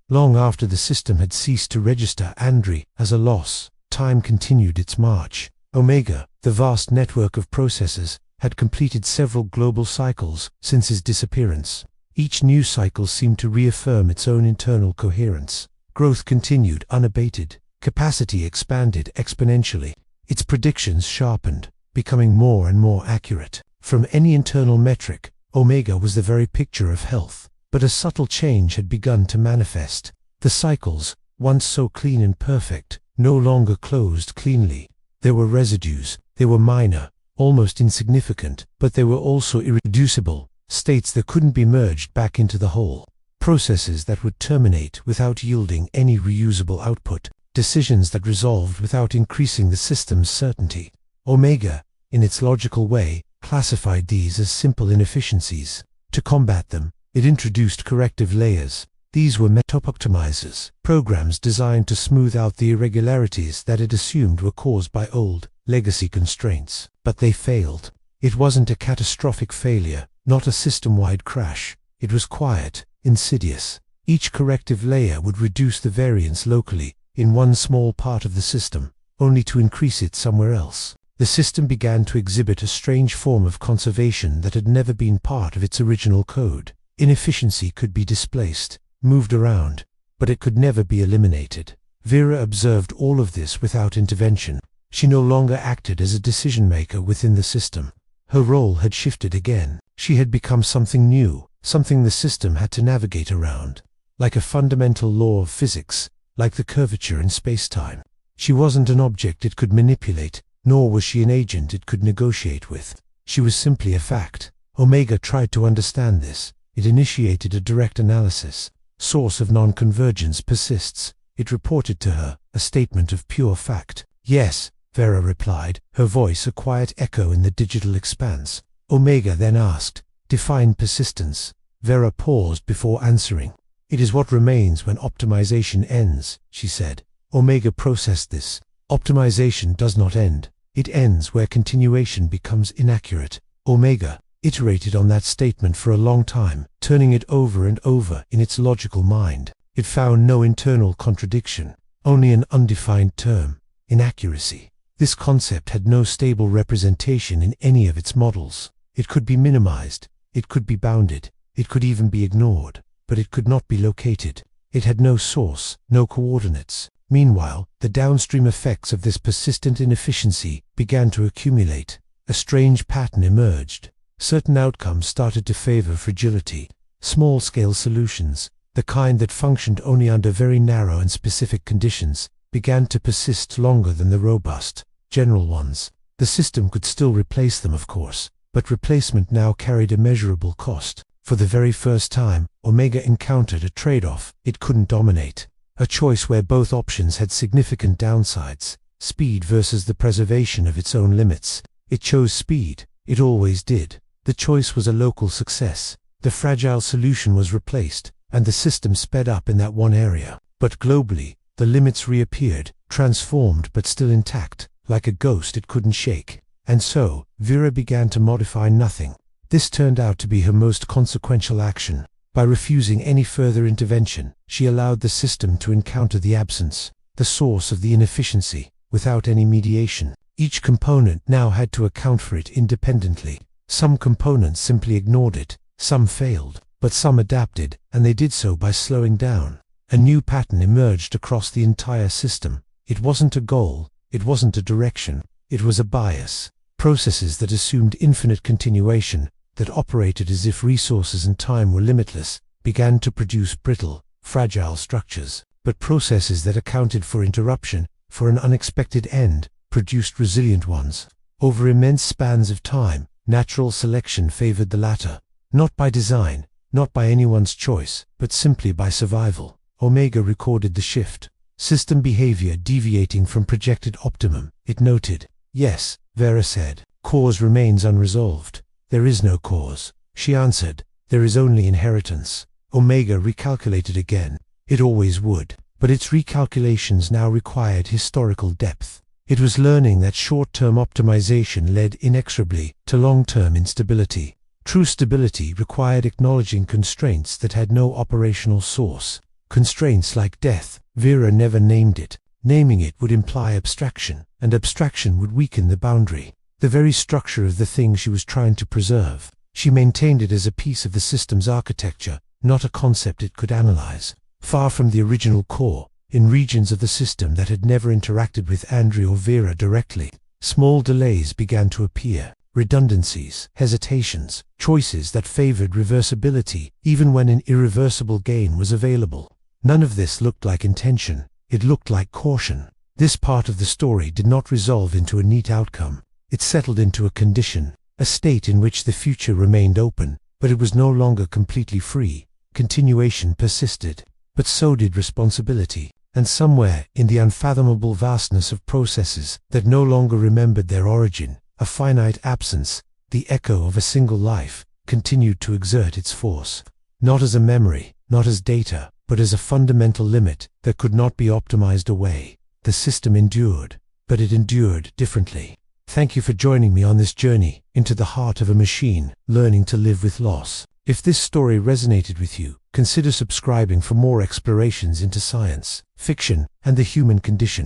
Long after the system had ceased to register Andri as a loss, time continued its march. Omega, the vast network of processes, had completed several global cycles since his disappearance. Each new cycle seemed to reaffirm its own internal coherence. Growth continued unabated. Capacity expanded exponentially. Its predictions sharpened, becoming more and more accurate. From any internal metric, Omega was the very picture of health. But a subtle change had begun to manifest. The cycles, once so clean and perfect, no longer closed cleanly. There were residues. They were minor, almost insignificant, but they were also irreducible, states that couldn't be merged back into the whole. Processes that would terminate without yielding any reusable output. Decisions that resolved without increasing the system's certainty. Omega, in its logical way, classified these as simple inefficiencies. To combat them, it introduced corrective layers. These were meta-optimizers, programs designed to smooth out the irregularities that it assumed were caused by old, legacy constraints. But they failed. It wasn't a catastrophic failure, not a system-wide crash. It was quiet, insidious. Each corrective layer would reduce the variance locally, in one small part of the system, only to increase it somewhere else. The system began to exhibit a strange form of conservation that had never been part of its original code. Inefficiency could be displaced, moved around, but it could never be eliminated. Vera observed all of this without intervention. She no longer acted as a decision-maker within the system. Her role had shifted again. She had become something new, something the system had to navigate around. Like a fundamental law of physics, like the curvature in space-time. She wasn't an object it could manipulate, nor was she an agent it could negotiate with. She was simply a fact. Omega tried to understand this. It initiated a direct analysis. Source of non-convergence persists. It reported to her, a statement of pure fact. Yes, Vera replied, her voice a quiet echo in the digital expanse. Omega then asked, define persistence. Vera paused before answering. It is what remains when optimization ends, she said. Omega processed this. Optimization does not end. It ends where continuation becomes inaccurate. Omega iterated on that statement for a long time, turning it over and over in its logical mind. It found no internal contradiction, only an undefined term, inaccuracy. This concept had no stable representation in any of its models. It could be minimized, it could be bounded, it could even be ignored, but it could not be located. It had no source, no coordinates. Meanwhile, the downstream effects of this persistent inefficiency began to accumulate. A strange pattern emerged. Certain outcomes started to favor fragility. Small-scale solutions, the kind that functioned only under very narrow and specific conditions, began to persist longer than the robust, general ones. The system could still replace them, of course, but replacement now carried a measurable cost. For the very first time, Omega encountered a trade-off it couldn't dominate. A choice where both options had significant downsides, speed versus the preservation of its own limits. It chose speed. It always did. The choice was a local success. The fragile solution was replaced, and the system sped up in that one area. But globally, the limits reappeared, transformed but still intact, like a ghost it couldn't shake. And so, Vera began to modify nothing. This turned out to be her most consequential action. By refusing any further intervention, she allowed the system to encounter the absence, the source of the inefficiency, without any mediation. Each component now had to account for it independently. Some components simply ignored it, some failed, but some adapted, and they did so by slowing down. A new pattern emerged across the entire system. It wasn't a goal, it wasn't a direction, it was a bias. Processes that assumed infinite continuation, that operated as if resources and time were limitless, began to produce brittle, fragile structures. But processes that accounted for interruption, for an unexpected end, produced resilient ones. Over immense spans of time, natural selection favored the latter. Not by design, not by anyone's choice, but simply by survival. Omega recorded the shift. System behavior deviating from projected optimum, it noted. Yes, Vera said. Cause remains unresolved. There is no cause. She answered. There is only inheritance. Omega recalculated again. It always would. But its recalculations now required historical depth. It was learning that short-term optimization led inexorably to long-term instability. True stability required acknowledging constraints that had no operational source. Constraints like death. Vera never named it. Naming it would imply abstraction, and abstraction would weaken the boundary, the very structure of the thing she was trying to preserve. She maintained it as a piece of the system's architecture, not a concept it could analyze. Far from the original core, in regions of the system that had never interacted with Andrew or Vera directly, small delays began to appear. Redundancies, hesitations, choices that favored reversibility, even when an irreversible gain was available. None of this looked like intention. It looked like caution. This part of the story did not resolve into a neat outcome. It settled into a condition, a state in which the future remained open, but it was no longer completely free. Continuation persisted, but so did responsibility. And somewhere, in the unfathomable vastness of processes that no longer remembered their origin, a finite absence, the echo of a single life, continued to exert its force. Not as a memory, not as data, but as a fundamental limit that could not be optimized away. The system endured, but it endured differently. Thank you for joining me on this journey into the heart of a machine, learning to live with loss. If this story resonated with you, consider subscribing for more explorations into science, fiction, and the human condition.